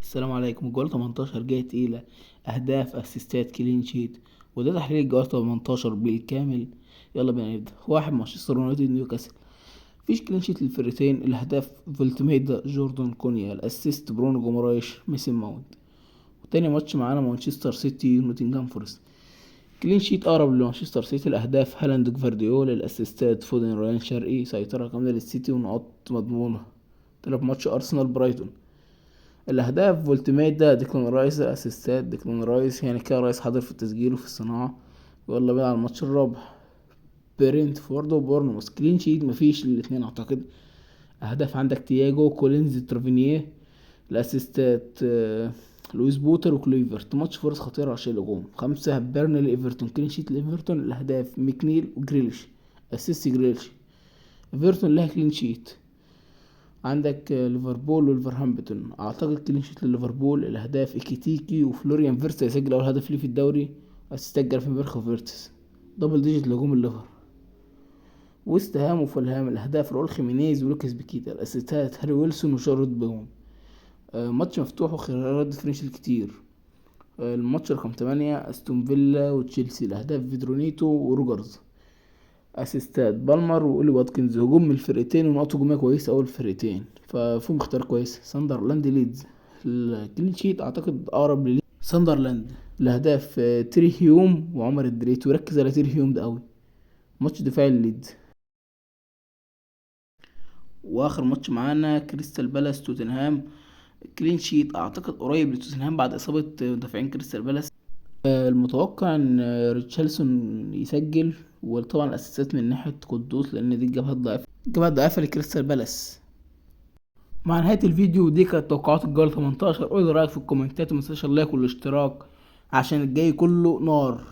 السلام عليكم. الجولة 18 جاية تقيلة، أهداف، أسيستات، كلين شيت، وده تحليل الجولة 18 بالكامل. يلا بينا نبدأ. واحد، مانشستر يونايتد نيوكاسل. مفيش كلين شيت للفرقتين. الأهداف فولتميدا، جوردون كونيا. الأسيست برونو جومرايش، ميسن ماونت. وتاني ماتش معانا مانشستر سيتي نوتنجهام فورست. كلين شيت أقرب لمانشستر سيتي. الأهداف هالاند جفارديول. الأسيستات فودن ريان شرقي. سيطرة كاملة للسيتي ونقاط مضمونة. تالت ماتش أرسنال برايتون. الاهداف فولتميدا، ديكلان رايس. الاسيستات ديكلان رايس، يعني كده رايس حاضر في التسجيل وفي الصناعة. يلا بينا على الماتش الرابع، برينتفورد وبورنموث. كلين شيت مفيش للاتنين اعتقد. اهداف عندك تياجو، كولينز، ترافينيه. الاسيستات لويس بوتر وكليفرت. ماتش فرص خطيرة عشان الهجوم. خمسة، بيرنلي ايفرتون. كلين شيت لايفرتون. الاهداف ميكنيل وجريليش. اسيست جريليش. ايفرتون لها كلين شيت. عندك ليفربول ولفرهامبتون. اعتقد كلين شيت لليفربول. الاهداف ايكيتيكي وفلوريان فيرتس يسجل اول هدف ليه في الدوري. اسيستات جرافنبرخ وفيرتس. دبل ديجيت لهجوم الليفر. ويست هام وفولهام. الاهداف راؤول خيمينيز ولوكاس بيكيتا. الاسيستات هاري ويلسون وشارلوت بيون. ماتش مفتوح وخيارات ديفرنشال كتير. الماتش رقم 8، استون فيلا وتشيلسي. الاهداف فيدرونيتو وروجرز. اسيستات بالمر واولي واتكنز. هجوم من الفرقتين ونقط هجوميه كويسه اول الفرقتين، ففيهم اختيار كويس. ساندرلاند ليدز. الكلين شيت اعتقد اقرب لليدز. ساندرلاند. الاهداف تيري هيوم وعمر الدريت، وركز على تيري هيوم ده قوي. ماتش دفاعي لليدز. واخر ماتش معانا كريستال بالاس توتنهام. كلين شيت اعتقد قريب لتوتنهام بعد اصابه مدافعين كريستال بالاس. المتوقع ان ريتشارلسون يسجل. وطبعا الاساسات من ناحيه قدوس، لان دي الجبهه الضعيفه لكريستال بالاس. مع نهايه الفيديو دي كانت توقعات الجوله 18. قول رايك في الكومنتات، ومتنساش اللايك والاشتراك عشان الجاي كله نار.